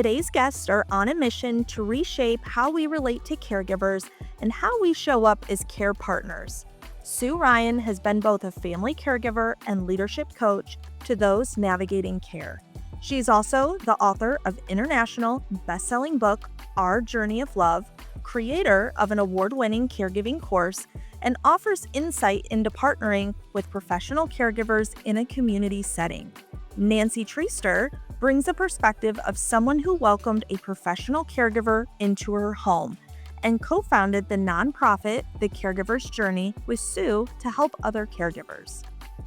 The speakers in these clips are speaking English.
Today's guests are on a mission to reshape how we relate to caregivers and how we show up as care partners. Sue Ryan has been both a family caregiver and leadership coach to those navigating care. She's also the author of international best-selling book Our Journey of Love, creator of an award-winning caregiving course, and offers insight into partnering with professional caregivers in a community setting. Nancy Treaster brings a perspective of someone who welcomed a professional caregiver into her home and co-founded the nonprofit The Caregiver's Journey with Sue to help other caregivers.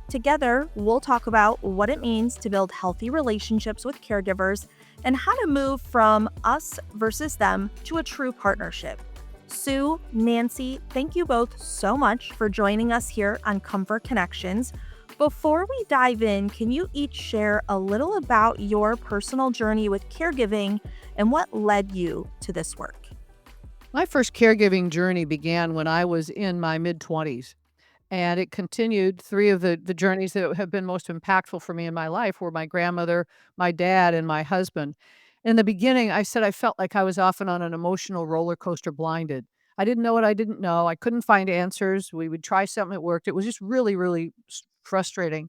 Together, we'll talk about what it means to build healthy relationships with caregivers and how to move from us versus them to a true partnership. Sue, Nancy, thank you both so much for joining us here on Comfort Connections. Before we dive in, can you each share a little about your personal journey with caregiving and what led you to this work? My first caregiving journey began when I was in my mid-20s, and it continued. Three of the journeys that have been most impactful for me in my life were my grandmother, my dad, and my husband. In the beginning, I said I felt like I was often on an emotional roller coaster blinded. I didn't know what I didn't know. I couldn't find answers. We would try something that worked. It was just really, really frustrating.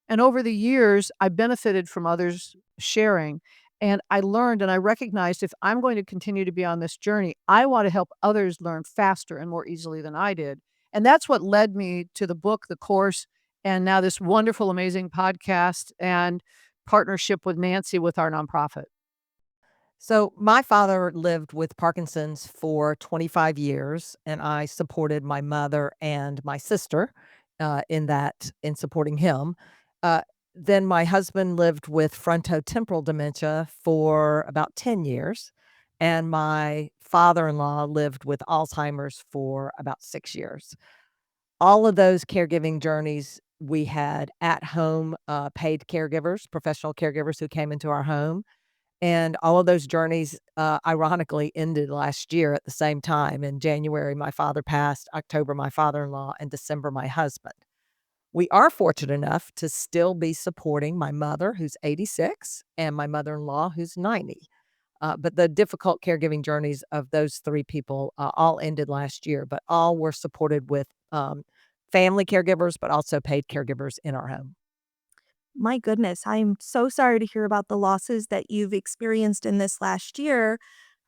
And over the years, I benefited from others sharing. And I learned and I recognized if I'm going to continue to be on this journey, I want to help others learn faster and more easily than I did. And that's what led me to the book, the course, and now this wonderful, amazing podcast and partnership with Nancy with our nonprofit. So, my father lived with Parkinson's for 25 years, and I supported my mother and my sister in supporting him. Uh, then my husband lived with frontotemporal dementia for about 10 years, and my father-in-law lived with Alzheimer's for about 6 years. All of those caregiving journeys, we had at home paid caregivers, professional caregivers who came into our home, and all of those journeys, ironically ended last year at the same time. In January, my father passed, October, my father-in-law, and December, my husband. We are fortunate enough to still be supporting my mother, who's 86, and my mother-in-law, who's 90. But the difficult caregiving journeys of those three people all ended last year, but all were supported with family caregivers, but also paid caregivers in our home. My goodness, I'm so sorry to hear about the losses that you've experienced in this last year.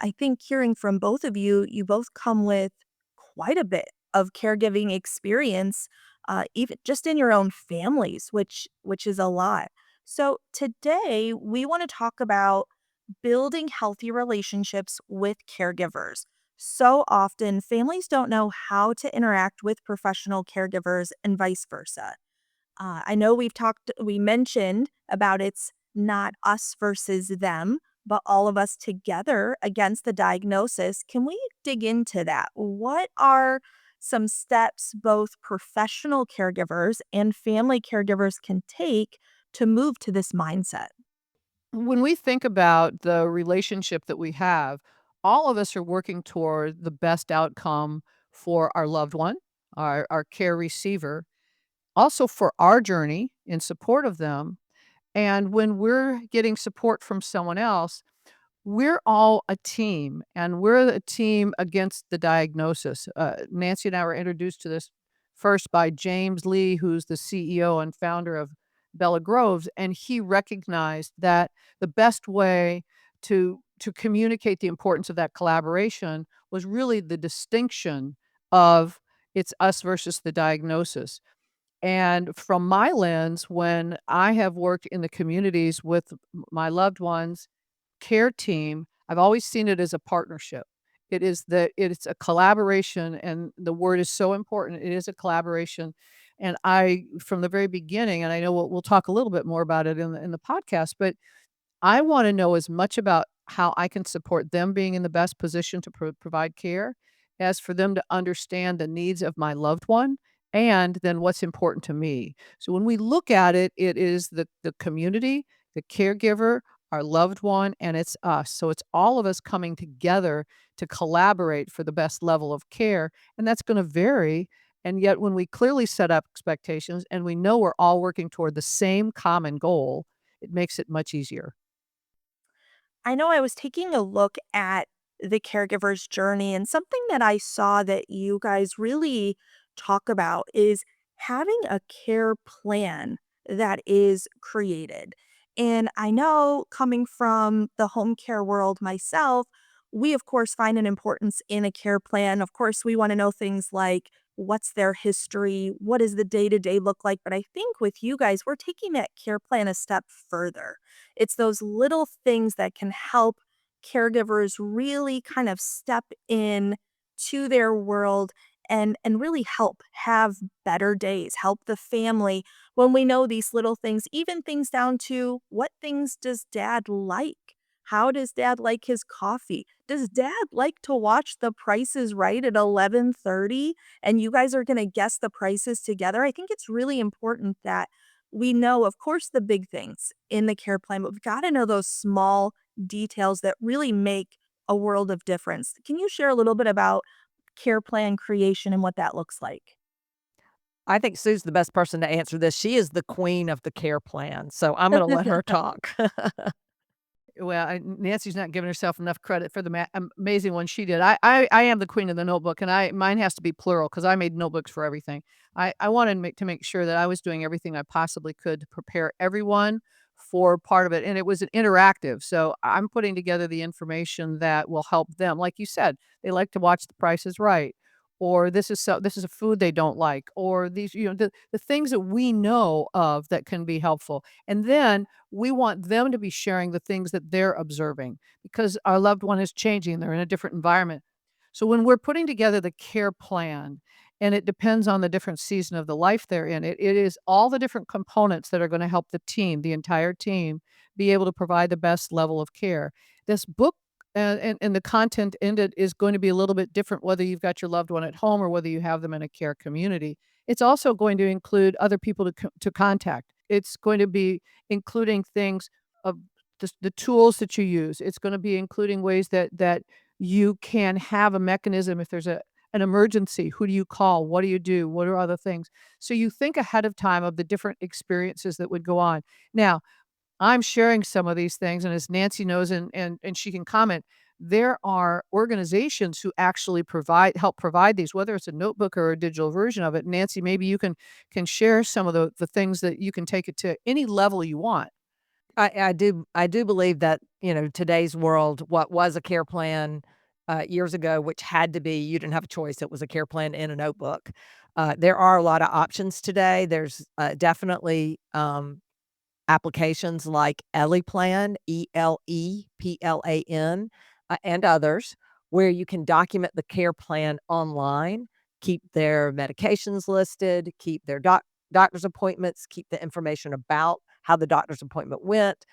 I think hearing from both of you, you both come with quite a bit of caregiving experience, even just in your own families, which is a lot. So today we want to talk about building healthy relationships with caregivers. So often, families don't know how to interact with professional caregivers and vice versa. I know we mentioned about it's not us versus them, but all of us together against the diagnosis. Can we dig into that? What are some steps both professional caregivers and family caregivers can take to move to this mindset? When we think about the relationship that we have, all of us are working toward the best outcome for our loved one, our care receiver, also for our journey in support of them. And when we're getting support from someone else, we're all a team and we're a team against the diagnosis. Nancy and I were introduced to this first by James Lee, who's the CEO and founder of Bella Groves. And he recognized that the best way to communicate the importance of that collaboration was really the distinction of it's us versus the diagnosis. And from my lens, when I have worked in the communities with my loved ones, care team, I've always seen it as a partnership. It's a collaboration, and the word is so important. It is a collaboration. And I, from the very beginning, and I know we'll talk a little bit more about it in the podcast, but I want to know as much about how I can support them being in the best position to provide care as for them to understand the needs of my loved one and then what's important to me. So when we look at it, it is the community, the caregiver, our loved one, and it's us. So it's all of us coming together to collaborate for the best level of care. And that's going to vary. And yet, when we clearly set up expectations and we know we're all working toward the same common goal, it makes it much easier. I know I was taking a look at the caregiver's journey, and something that I saw that you guys really talk about is having a care plan that is created. And I know coming from the home care world myself, we of course find an importance in a care plan. Of course, we want to know things like what's their history, what does the day to day look like. But I think with you guys, we're taking that care plan a step further. It's those little things that can help caregivers really kind of step in to their world and really help have better days, help the family when we know these little things, even things down to what things does dad like? How does dad like his coffee? Does dad like to watch The Price is Right at 11:30 and you guys are going to guess the prices together? I think it's really important that we know, of course, the big things in the care plan, but we've got to know those small details that really make a world of difference. Can you share a little bit about care plan creation and what that looks like? I think Sue's the best person to answer this. She is the queen of the care plan, so I'm gonna let her talk. Well, Nancy's not giving herself enough credit for the amazing one she did. I am the queen of the notebook, and mine has to be plural because I made notebooks for everything. I wanted to make sure that I was doing everything I possibly could to prepare everyone for part of it, and it was an interactive. So I'm putting together the information that will help them. Like you said, they like to watch The Price is Right, or this is a food they don't like, or these the things that we know of that can be helpful, and then we want them to be sharing the things that they're observing because our loved one is changing, they're in a different environment. So when we're putting together the care plan, and it depends on the different season of the life they're in, it is all the different components that are going to help the team, the entire team, be able to provide the best level of care. This book and the content in it is going to be a little bit different whether you've got your loved one at home or whether you have them in a care community. It's also going to include other people to contact. It's going to be including things of the tools that you use. It's gonna be including ways that you can have a mechanism if there's an emergency. Who do you call? What do you do? What are other things? So you think ahead of time of the different experiences that would go on. Now, I'm sharing some of these things, and as Nancy knows and she can comment, there are organizations who actually help provide these, whether it's a notebook or a digital version of it. Nancy, maybe you can share some of the things that you can take it to any level you want. I do believe that, today's world, what was a care plan, years ago, which had to be you didn't have a choice, it was a care plan in a notebook. There are a lot of options today. There's, definitely, applications like ElePlan, ELEPLAN, and others, where you can document the care plan online, keep their medications listed, keep their doctor's appointments, keep the information about how the doctor's appointment went,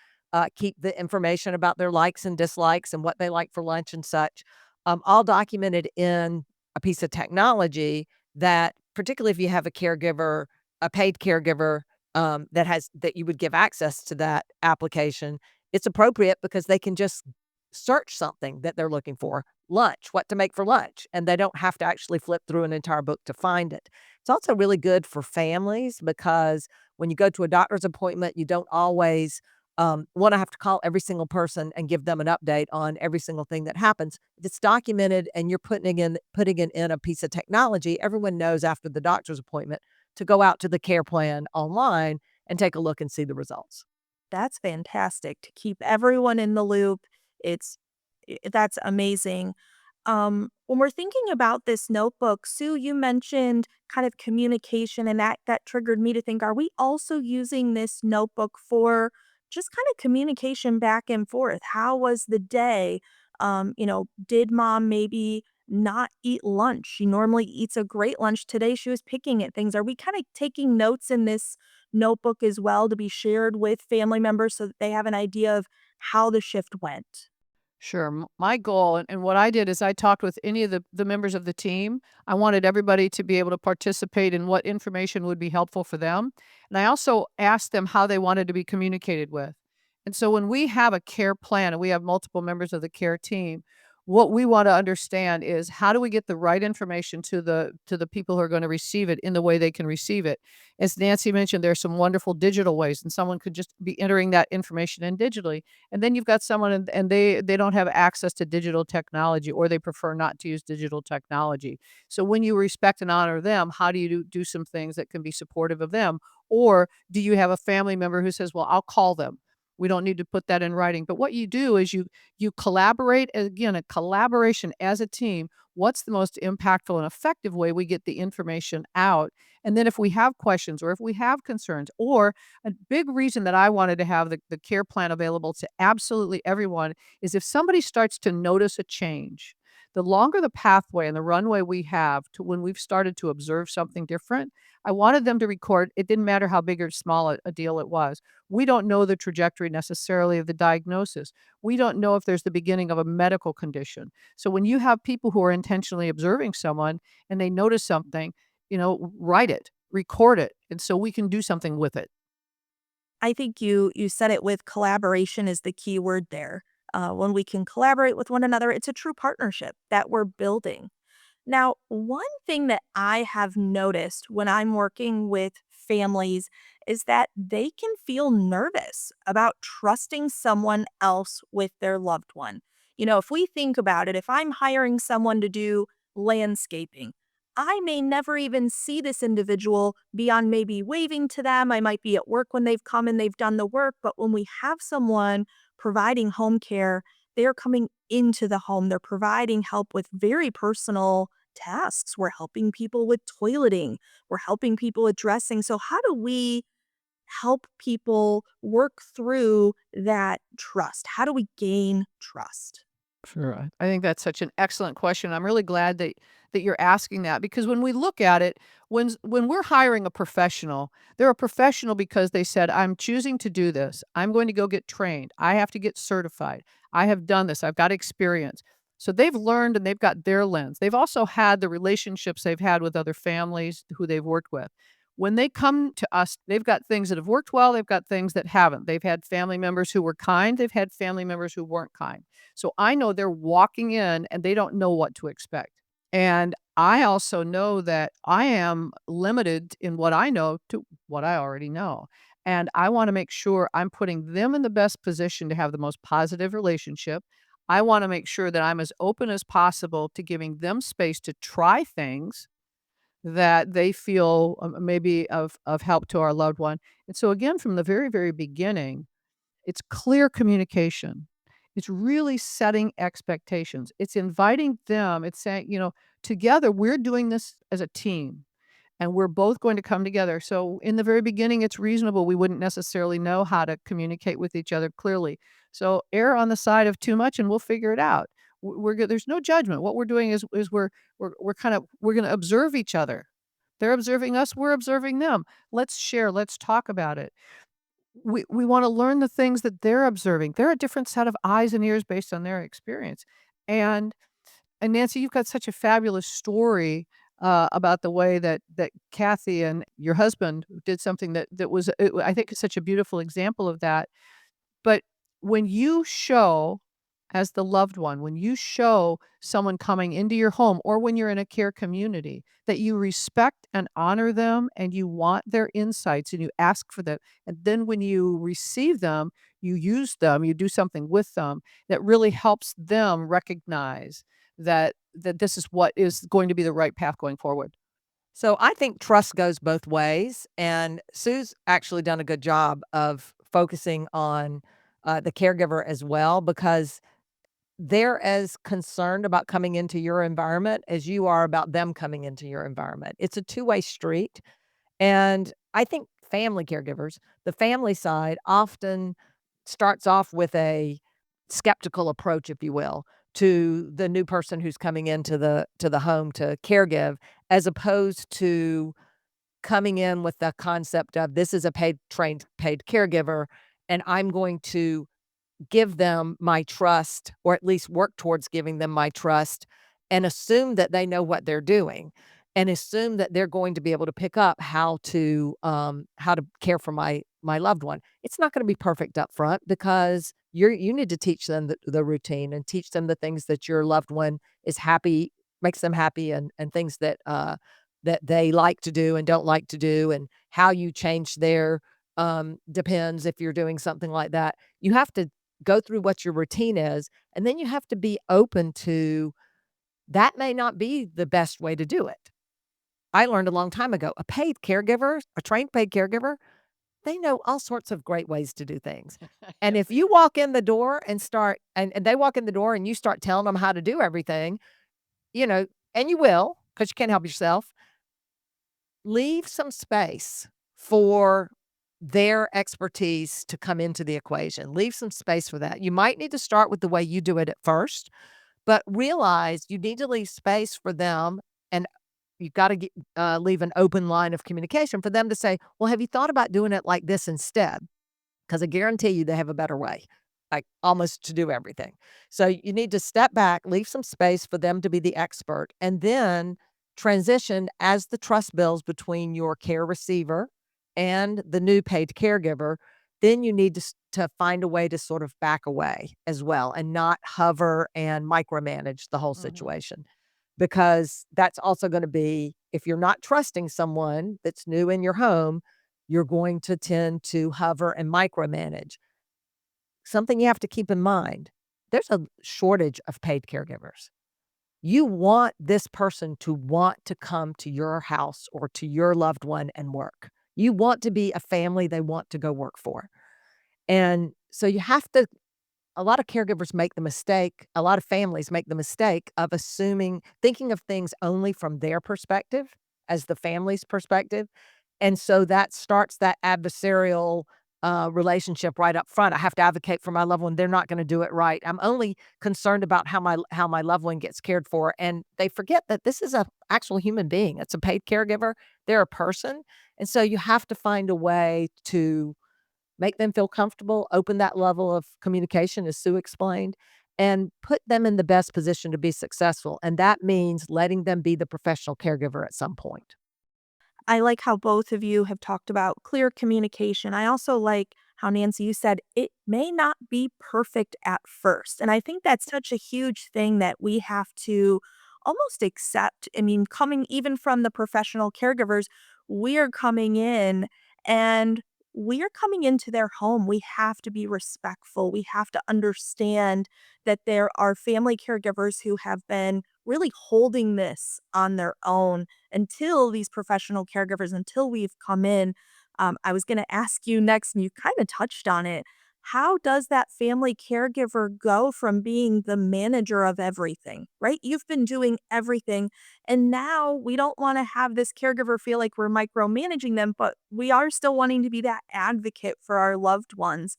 keep the information about their likes and dislikes and what they like for lunch and such, all documented in a piece of technology that, particularly if you have a paid caregiver that you would give access to that application, it's appropriate because they can just search something that they're looking for. Lunch, what to make for lunch, and they don't have to actually flip through an entire book to find it. It's also really good for families because when you go to a doctor's appointment, you don't always want to have to call every single person and give them an update on every single thing that happens. If it's documented and you're putting it in a piece of technology, everyone knows after the doctor's appointment to go out to the care plan online and take a look and see the results. That's fantastic to keep everyone in the loop. It's that's amazing. When we're thinking about this notebook, Sue, you mentioned kind of communication, and that triggered me to think: Are we also using this notebook for just kind of communication back and forth? How was the day? Did mom maybe not eat lunch? She normally eats a great lunch. Today she was picking at things. Are we kind of taking notes in this notebook as well to be shared with family members so that they have an idea of how the shift went? Sure. My goal and what I did is I talked with any of the members of the team. I wanted everybody to be able to participate in what information would be helpful for them. And I also asked them how they wanted to be communicated with. And so when we have a care plan and we have multiple members of the care team, What we wanna understand is how do we get the right information to the people who are gonna receive it in the way they can receive it? As Nancy mentioned, there's some wonderful digital ways, and someone could just be entering that information in digitally, and then you've got someone and they don't have access to digital technology, or they prefer not to use digital technology. So when you respect and honor them, how do you do some things that can be supportive of them? Or do you have a family member who says, "Well, I'll call them." We don't need to put that in writing, but what you do is you collaborate, again, a collaboration as a team. What's the most impactful and effective way we get the information out? And then if we have questions or if we have concerns, or a big reason that I wanted to have the care plan available to absolutely everyone is if somebody starts to notice a change, the longer the pathway and the runway we have to when we've started to observe something different, I wanted them to record. It didn't matter how big or small a deal it was. We don't know the trajectory necessarily of the diagnosis. We don't know if there's the beginning of a medical condition. So when you have people who are intentionally observing someone and they notice something, write it, record it, and so we can do something with it. I think you said it with collaboration is the key word there. When we can collaborate with one another, it's a true partnership that we're building. Now, one thing that I have noticed when I'm working with families is that they can feel nervous about trusting someone else with their loved one. If we think about it, if I'm hiring someone to do landscaping, I may never even see this individual beyond maybe waving to them. I might be at work when they've come and they've done the work. But when we have someone providing home care, they're coming into the home. They're providing help with very personal tasks. We're helping people with toileting. We're helping people with dressing. So, how do we help people work through that trust? How do we gain trust? Sure. I think that's such an excellent question. I'm really glad that you're asking that because when we look at it, when we're hiring a professional, they're a professional because they said, "I'm choosing to do this. I'm going to go get trained. I have to get certified. I have done this. I've got experience." So they've learned and they've got their lens. They've also had the relationships they've had with other families who they've worked with. When they come to us, they've got things that have worked well, they've got things that haven't. They've had family members who were kind, they've had family members who weren't kind. So I know they're walking in and they don't know what to expect. And I also know that I am limited in what I know to what I already know. And I want to make sure I'm putting them in the best position to have the most positive relationship. I want to make sure that I'm as open as possible to giving them space to try things that they feel maybe of help to our loved one. And so again, from the very, very beginning, it's clear communication. It's really setting expectations. It's inviting them. It's saying, together we're doing this as a team and we're both going to come together. So in the very beginning, it's reasonable. We wouldn't necessarily know how to communicate with each other clearly. So err on the side of too much and we'll figure it out. We're good. There's no judgment. What we're doing is we're going to observe each other. They're observing us. We're observing them. Let's share. Let's talk about it. We wanna learn the things that they're observing. They're a different set of eyes and ears based on their experience. And and Nancy, you've got such a fabulous story, about the way that Kathy and your husband did something that was, I think, is such a beautiful example of that. But when you show as the loved one, when you show someone coming into your home or when you're in a care community that you respect and honor them and you want their insights and you ask for them, and then when you receive them, you use them, you do something with them that really helps them recognize that this is what is going to be the right path going forward. So I think trust goes both ways, and Sue's actually done a good job of focusing on the caregiver as well because they're as concerned about coming into your environment as you are about them coming into your environment. It's a two-way street. And I think family caregivers, the family side often starts off with a skeptical approach, if you will, to the new person who's coming into the home to caregive, as opposed to coming in with the concept of this is a paid trained paid caregiver, and I'm going to give them my trust, or at least work towards giving them my trust, and assume that they know what they're doing, and assume that they're going to be able to pick up how to care for my loved one. It's not gonna be perfect up front because You need to teach them the routine and teach them the things that your loved one is happy makes them happy and things that, that they like to do and don't like to do, and how you change their, depends if you're doing something like that. You have to go through what your routine is, and then you have to be open to that may not be the best way to do it. I learned a long time ago, a trained paid caregiver, they know all sorts of great ways to do things. And Yes, if they you do. walk in the door and start and they walk in the door and you start telling them how to do everything, you know, and you will, because you can't help yourself, leave some space for their expertise to come into the equation. Leave some space for that. You might need to start with the way you do it at first, but realize you need to leave space for them, and you've got to leave an open line of communication for them to say, "Well, have you thought about doing it like this instead?" Because I guarantee you they have a better way, like almost to do everything. So you need to step back, leave some space for them to be the expert, and then transition as the trust builds between your care receiver and the new paid caregiver. Then you need to find a way to sort of back away as well and not hover and micromanage the whole Mhm. situation. Because that's also going to be, if you're not trusting someone that's new in your home, you're going to tend to hover and micromanage. Something you have to keep in mind, there's a shortage of paid caregivers. You want this person to want to come to your house or to your loved one and work. You want to be a family they want to go work for. And so you have to a lot of caregivers make the mistake, a lot of families make the mistake of thinking of things only from their perspective as the family's perspective. And so that starts that adversarial relationship right up front. I have to advocate for my loved one. They're not going to do it right. I'm only concerned about how my loved one gets cared for, and they forget that this is a actual human being. It's a paid caregiver. They're a person, and so you have to find a way to make them feel comfortable, open that level of communication, as Sue explained, and put them in the best position to be successful, and that means letting them be the professional caregiver at some point. I like how both of you have talked about clear communication. I also like how Nancy, you said it may not be perfect at first. And I think that's such a huge thing that we have to almost accept. I mean, coming even from the professional caregivers, we are coming in and we are coming into their home. We have to be respectful. We have to understand that there are family caregivers who have been really holding this on their own until these professional caregivers, until we've come in. I was going to ask you next, and you kind of touched on it. How does that family caregiver go from being the manager of everything, right? You've been doing everything. And now we don't want to have this caregiver feel like we're micromanaging them, but we are still wanting to be that advocate for our loved ones.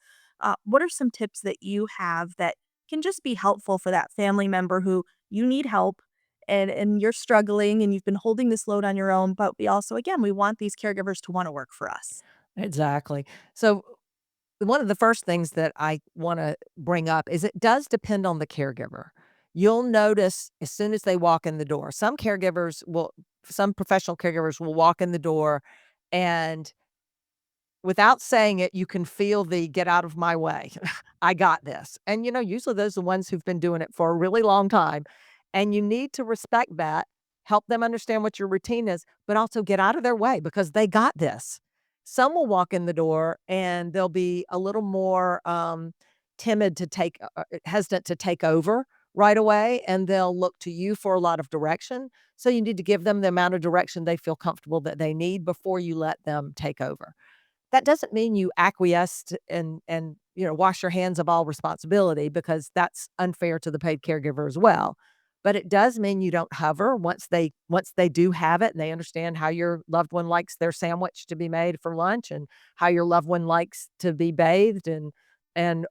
What are some tips that you have that can just be helpful for that family member who you need help and you're struggling and you've been holding this load on your own, but we also, again, we want these caregivers to wanna work for us. Exactly. So, one of the first things that I wanna bring up is it does depend on the caregiver. You'll notice as soon as they walk in the door, some professional caregivers will walk in the door and without saying it, you can feel the "get out of my way. I got this." And, usually those are the ones who've been doing it for a really long time, and you need to respect that, help them understand what your routine is, but also get out of their way because they got this. Some will walk in the door and they'll be a little more, timid hesitant to take over right away, and they'll look to you for a lot of direction. So you need to give them the amount of direction they feel comfortable that they need before you let them take over. That doesn't mean you acquiesced and wash your hands of all responsibility because that's unfair to the paid caregiver as well. But it does mean you don't hover once they do have it and they understand how your loved one likes their sandwich to be made for lunch and how your loved one likes to be bathed and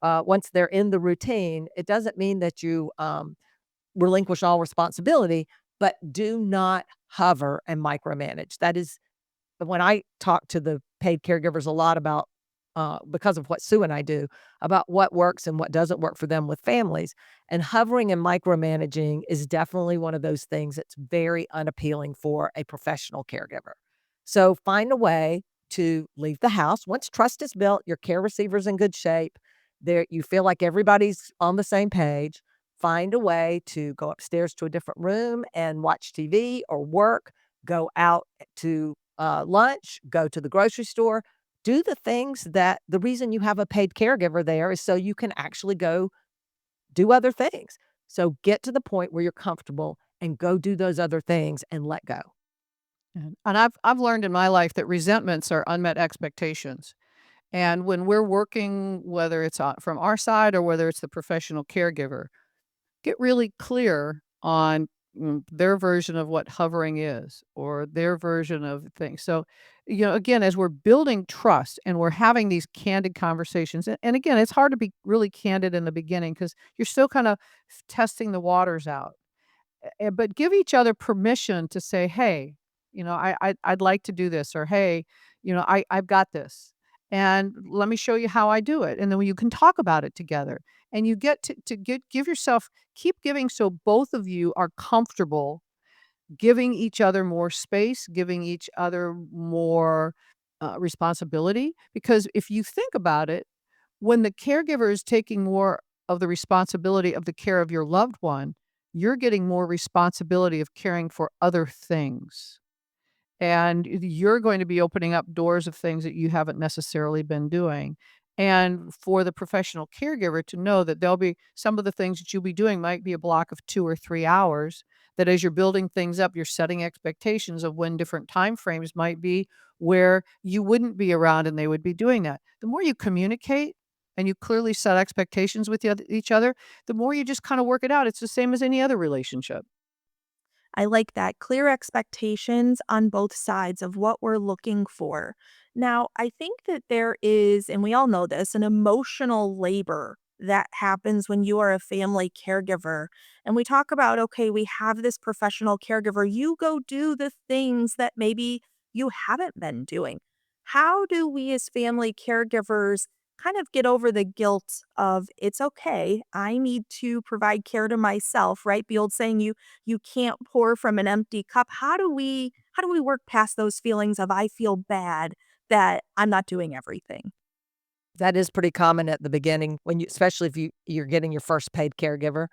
once they're in the routine, it doesn't mean that you relinquish all responsibility, but do not hover and micromanage. That is when I talk to the paid caregivers a lot about, because of what Sue and I do, about what works and what doesn't work for them with families, and hovering and micromanaging is definitely one of those things that's very unappealing for a professional caregiver. So find a way to leave the house. Once trust is built, your care receiver's in good shape, There you feel like everybody's on the same page. Find a way to go upstairs to a different room and watch TV or work, go out to lunch, go to the grocery store, do the things that the reason you have a paid caregiver there is so you can actually go do other things. So get to the point where you're comfortable and go do those other things and let go. And I've learned in my life that resentments are unmet expectations. And when we're working, whether it's from our side or whether it's the professional caregiver, get really clear on their version of what hovering is or their version of things. So, again, as we're building trust and we're having these candid conversations, and again, it's hard to be really candid in the beginning because you're still kind of testing the waters out. But give each other permission to say, "Hey, I'd like to do this," or "Hey, I've got this, and let me show you how I do it." And then you can talk about it together, and you get to give yourself keep giving so both of you are comfortable giving each other more space, giving each other more responsibility. Because if you think about it, when the caregiver is taking more of the responsibility of the care of your loved one, you're getting more responsibility of caring for other things. And you're going to be opening up doors of things that you haven't necessarily been doing. And for the professional caregiver to know that there'll be some of the things that you'll be doing might be a block of 2 or 3 hours, that as you're building things up, you're setting expectations of when different time frames might be where you wouldn't be around and they would be doing that. The more you communicate and you clearly set expectations with each other, the more you just kind of work it out. It's the same as any other relationship. I like that. Clear expectations on both sides of what we're looking for. Now, I think that there is, and we all know this, an emotional labor that happens when you are a family caregiver. And we talk about, okay, we have this professional caregiver. You go do the things that maybe you haven't been doing. How do we as family caregivers kind of get over the guilt of it's okay, I need to provide care to myself, right? The old saying, you can't pour from an empty cup. How do we work past those feelings of I feel bad that I'm not doing everything? That is pretty common at the beginning when you especially if you're getting your first paid caregiver.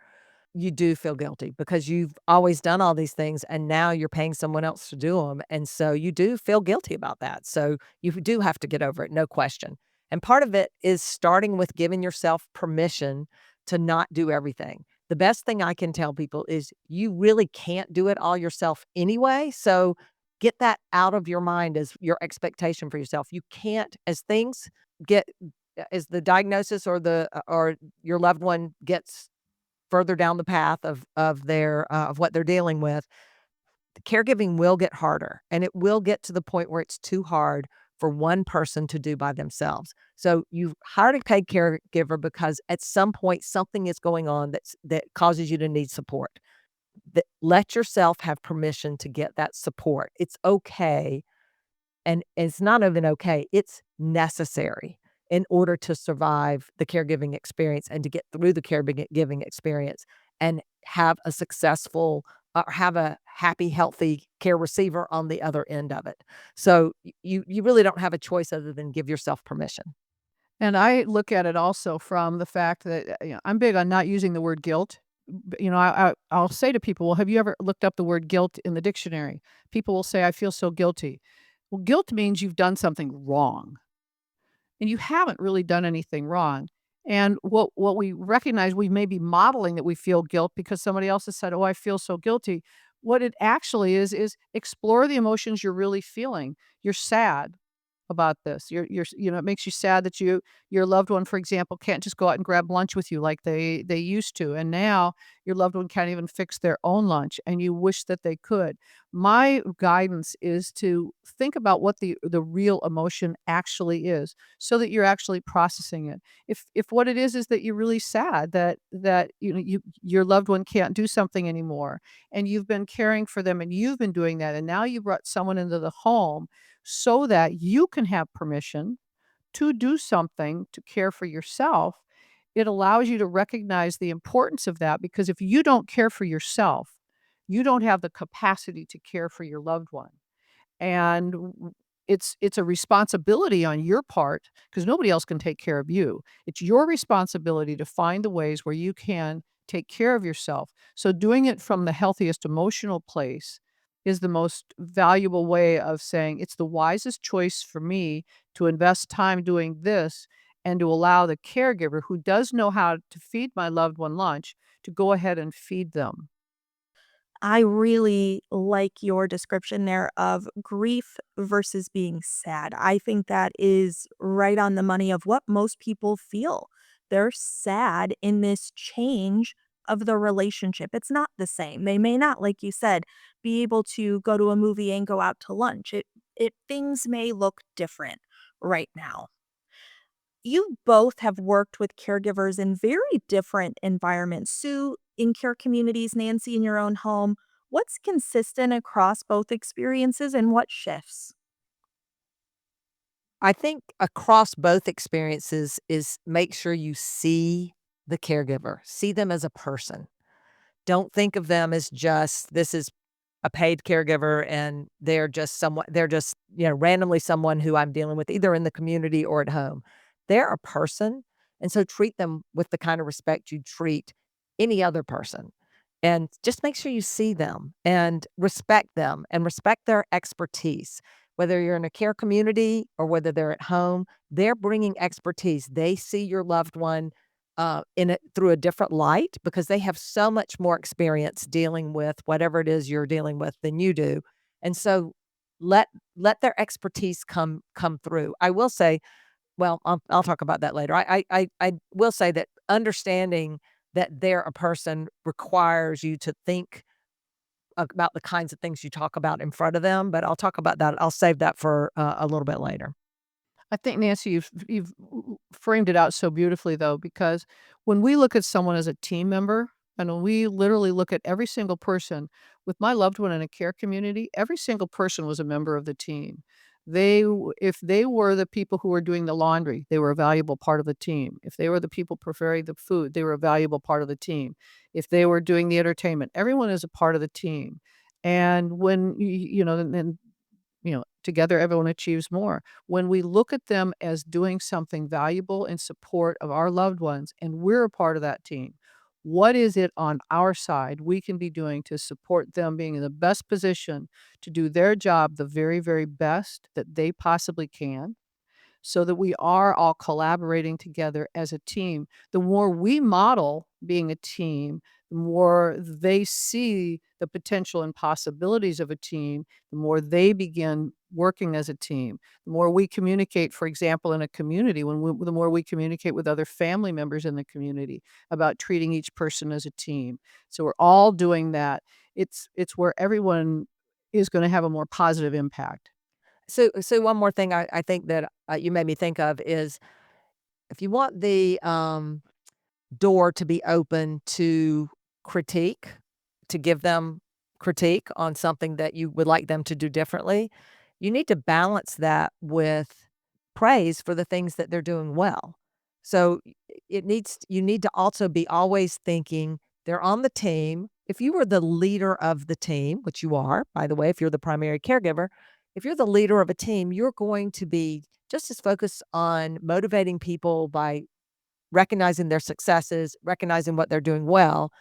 You do feel guilty because you've always done all these things and now you're paying someone else to do them. And so you do feel guilty about that. So you do have to get over it, no question. And part of it is starting with giving yourself permission to not do everything. The best thing I can tell people is you really can't do it all yourself anyway. So get that out of your mind as your expectation for yourself. You can't, as things get, as the diagnosis or your loved one gets further down the path of what they're dealing with, the caregiving will get harder, and it will get to the point where it's too hard for one person to do by themselves. So you've hired a paid caregiver because at some point something is going on that causes you to need support. Let yourself have permission to get that support. It's okay, and it's not even okay, it's necessary in order to survive the caregiving experience and to get through the caregiving experience and have a successful or have a happy, healthy care receiver on the other end of it. So you really don't have a choice other than give yourself permission. And I look at it also from the fact that, I'm big on not using the word guilt. I'll say to people, "Well, have you ever looked up the word guilt in the dictionary?" People will say, "I feel so guilty." Well, guilt means you've done something wrong, and you haven't really done anything wrong. And what we recognize, we may be modeling that we feel guilt because somebody else has said, "Oh, I feel so guilty." What it actually is explore the emotions you're really feeling. You're sad about this. It makes you sad that your loved one, for example, can't just go out and grab lunch with you like they used to. And now your loved one can't even fix their own lunch and you wish that they could. My guidance is to think about what the real emotion actually is so that you're actually processing it. If what it is that you're really sad that your loved one can't do something anymore and you've been caring for them and you've been doing that and now you brought someone into the home so that you can have permission to do something to care for yourself. It allows you to recognize the importance of that because if you don't care for yourself, you don't have the capacity to care for your loved one. And it's a responsibility on your part because nobody else can take care of you. It's your responsibility to find the ways where you can take care of yourself. So doing it from the healthiest emotional place is the most valuable way of saying it's the wisest choice for me to invest time doing this and to allow the caregiver who does know how to feed my loved one lunch to go ahead and feed them. I really like your description there of grief versus being sad. I think that is right on the money of what most people feel. They're sad in this change of the relationship. It's not the same. They may not, like you said, be able to go to a movie and go out to lunch. It things may look different right now. You both have worked with caregivers in very different environments. Sue, in care communities, Nancy, in your own home. What's consistent across both experiences and what shifts? I think across both experiences is make sure you see the caregiver, see them as a person. Don't think of them as just this is a paid caregiver and they're just, randomly someone who I'm dealing with either in the community or at home. They're a person, and so treat them with the kind of respect you treat any other person. And just make sure you see them and respect their expertise. Whether you're in a care community or whether they're at home, they're bringing expertise. They see your loved one in it through a different light because they have so much more experience dealing with whatever it is you're dealing with than you do. And so let let their expertise come through. I will say, well, I'll talk about that later. I will say that understanding that they're a person requires you to think about the kinds of things you talk about in front of them, but I'll talk about that. I'll save that for a little bit later. I think, Nancy, you've framed it out so beautifully, though, because when we look at someone as a team member, and when we literally look at every single person with my loved one in a care community, every single person was a member of the team. If they were the people who were doing the laundry, they were a valuable part of the team. If they were the people preparing the food, they were a valuable part of the team. If they were doing the entertainment, everyone is a part of the team. And when then together everyone achieves more. When we look at them as doing something valuable in support of our loved ones and we're a part of that team, what is it on our side we can be doing to support them being in the best position to do their job the very, very best that they possibly can? So that we are all collaborating together as a team. The more we model being a team, the more they see the potential and possibilities of a team, the more they begin working as a team. The more we communicate, for example, in a community, the more we communicate with other family members in the community about treating each person as a team. So we're all doing that. It's where everyone is going to have a more positive impact. So one more thing I think that you made me think of is if you want the door to be open to critique, to give them critique on something that you would like them to do differently, you need to balance that with praise for the things that they're doing well. So you need to also be always thinking they're on the team. If you were the leader of the team, which you are, by the way, if you're the primary caregiver, if you're the leader of a team, you're going to be just as focused on motivating people by recognizing their successes, recognizing what they're doing well,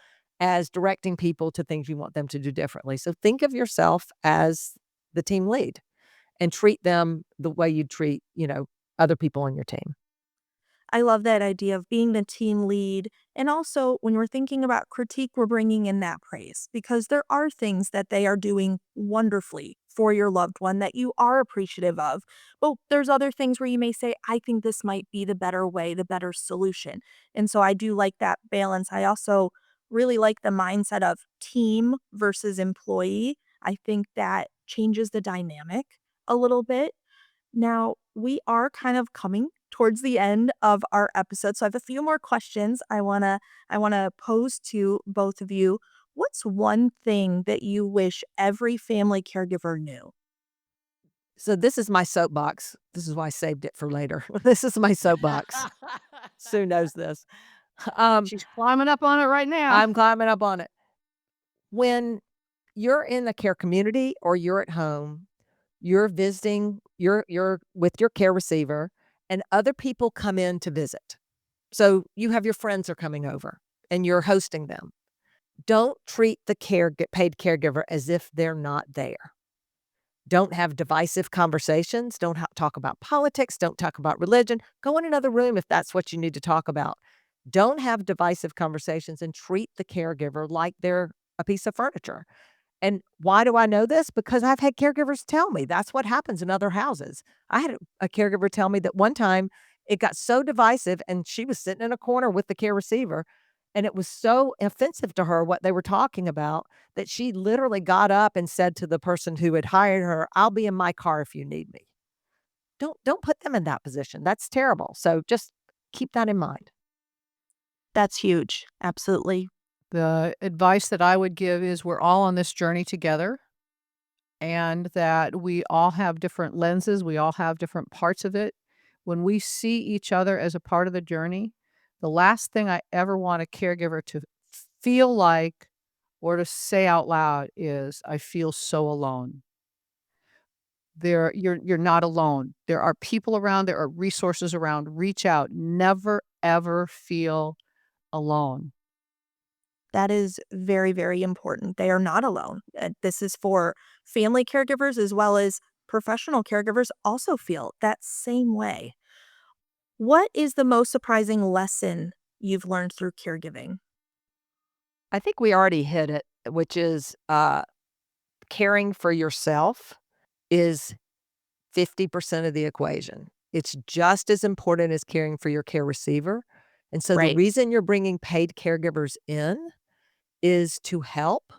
as directing people to things you want them to do differently. So think of yourself as the team lead and treat them the way you treat, other people on your team. I love that idea of being the team lead. And also, when we're thinking about critique, we're bringing in that praise because there are things that they are doing wonderfully for your loved one that you are appreciative of. But there's other things where you may say, I think this might be the better way, the better solution. And so I do like that balance. I also really like the mindset of team versus employee. I think that changes the dynamic a little bit. Now, we are kind of coming towards the end of our episode, so I have a few more questions I want to pose to both of you. What's one thing that you wish every family caregiver knew? So this is my soapbox. This is why I saved it for later. This is my soapbox. Sue knows this. Um, She's climbing up on it right now. I'm climbing up on it. When you're in the care community or you're at home, you're visiting You're with your care receiver, and other people come in to visit. So you have your friends are coming over, and you're hosting them. Don't treat the paid caregiver as if they're not there. Don't have divisive conversations. Don't talk about politics. Don't talk about religion. Go in another room if that's what you need to talk about. Don't have divisive conversations and treat the caregiver like they're a piece of furniture. And why do I know this? Because I've had caregivers tell me that's what happens in other houses. I had a caregiver tell me that one time it got so divisive and she was sitting in a corner with the care receiver, and it was so offensive to her what they were talking about that she literally got up and said to the person who had hired her, "I'll be in my car if you need me." Don't put them in that position. That's terrible. So just keep that in mind. That's huge. Absolutely. The advice that I would give is we're all on this journey together and that we all have different lenses, we all have different parts of it. When we see each other as a part of the journey, the last thing I ever want a caregiver to feel like or to say out loud is, "I feel so alone." You're not alone. There are people around, there are resources around. Reach out. Never ever feel alone. That is very, very important. They are not alone. This is for family caregivers as well as professional caregivers also feel that same way. What is the most surprising lesson you've learned through caregiving? I think we already hit it, which is caring for yourself is 50% of the equation. It's just as important as caring for your care receiver. And so the Right. reason you're bringing paid caregivers in is to help,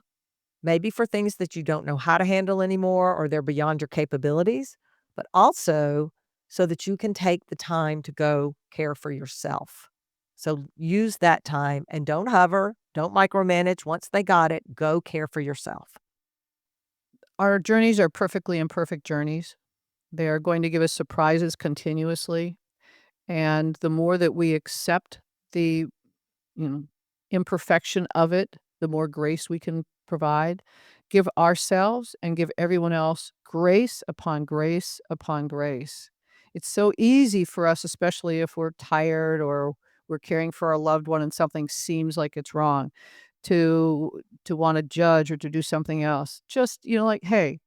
maybe for things that you don't know how to handle anymore or they're beyond your capabilities, but also so that you can take the time to go care for yourself. So use that time and don't hover, don't micromanage. Once they got it, go care for yourself. Our journeys are perfectly imperfect journeys. They are going to give us surprises continuously, and the more that we accept the, you know, imperfection of it, the more grace we can provide, give ourselves and give everyone else grace upon grace upon grace. It's so easy for us, especially if we're tired or we're caring for our loved one and something seems like it's wrong, to wanna judge or to do something else. Just, like, "Hey,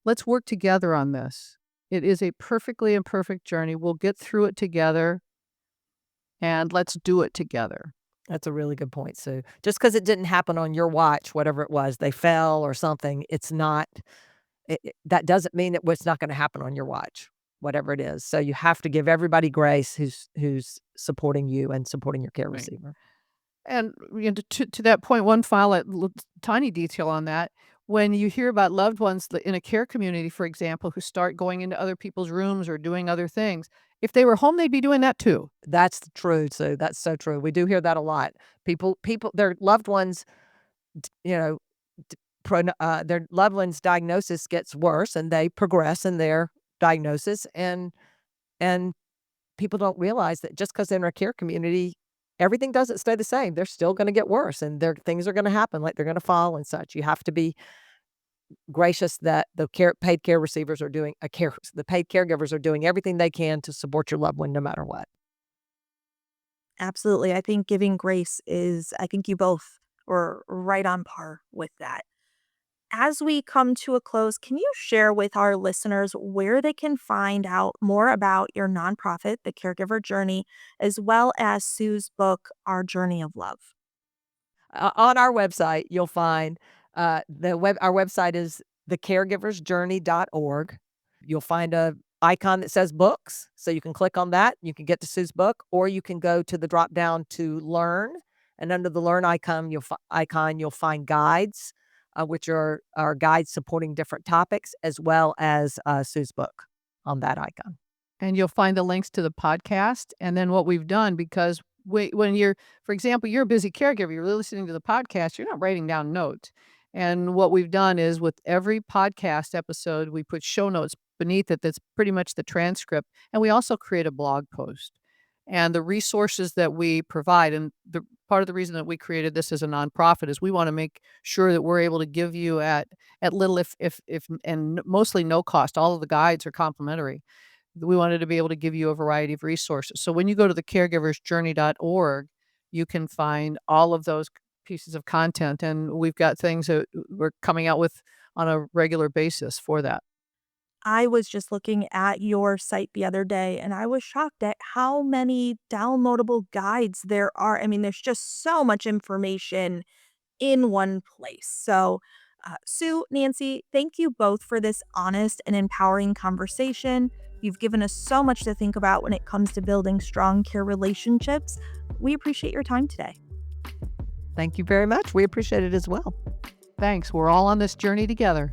let's work together on this. It is a perfectly imperfect journey. We'll get through it together, and let's do it together." That's a really good point, Sue. Just because it didn't happen on your watch, whatever it was, they fell or something, it's not that doesn't mean it's not gonna happen on your watch, whatever it is. So you have to give everybody grace who's supporting you and supporting your care Right. receiver. And, to that point, one final tiny detail on that, when you hear about loved ones in a care community, for example, who start going into other people's rooms or doing other things, if they were home, they'd be doing that too. That's true, Sue. That's so true. We do hear that a lot. People their loved ones, you know, their loved ones' diagnosis gets worse, and they progress in their diagnosis, and people don't realize that just because 'cause they're in a care community, everything doesn't stay the same. They're still gonna get worse, and things are gonna happen, like they're gonna fall and such. You have to be gracious that paid care receivers are doing the paid caregivers are doing everything they can to support your loved one no matter what. Absolutely. I think giving grace is, I think you both were right on par with that. As we come to a close, can you share with our listeners where they can find out more about your nonprofit, The Caregiver Journey, as well as Sue's book, Our Journey of Love? On our website, you'll find, our website is thecaregiversjourney.org. You'll find a icon that says books, so you can click on that, you can get to Sue's book, or you can go to the drop down to learn, and under the learn icon, you'll find guides, which are guides supporting different topics, as well as, Sue's book on that icon. And you'll find the links to the podcast, and then what we've done because when you're for example, you're a busy caregiver, you're listening to the podcast, you're not writing down notes, and what we've done is with every podcast episode, we put show notes beneath it that's pretty much the transcript, and we also create a blog post. And the resources that we provide and the part of the reason that we created this as a nonprofit is we want to make sure that we're able to give you at little, if and mostly no cost. All of the guides are complimentary. We wanted to be able to give you a variety of resources. So when you go to the caregiversjourney.org, you can find all of those pieces of content, and we've got things that we're coming out with on a regular basis for that. I was just looking at your site the other day and I was shocked at how many downloadable guides there are. I mean, there's just so much information in one place. So, Sue, Nancy, thank you both for this honest and empowering conversation. You've given us so much to think about when it comes to building strong care relationships. We appreciate your time today. Thank you very much. We appreciate it as well. Thanks. We're all on this journey together.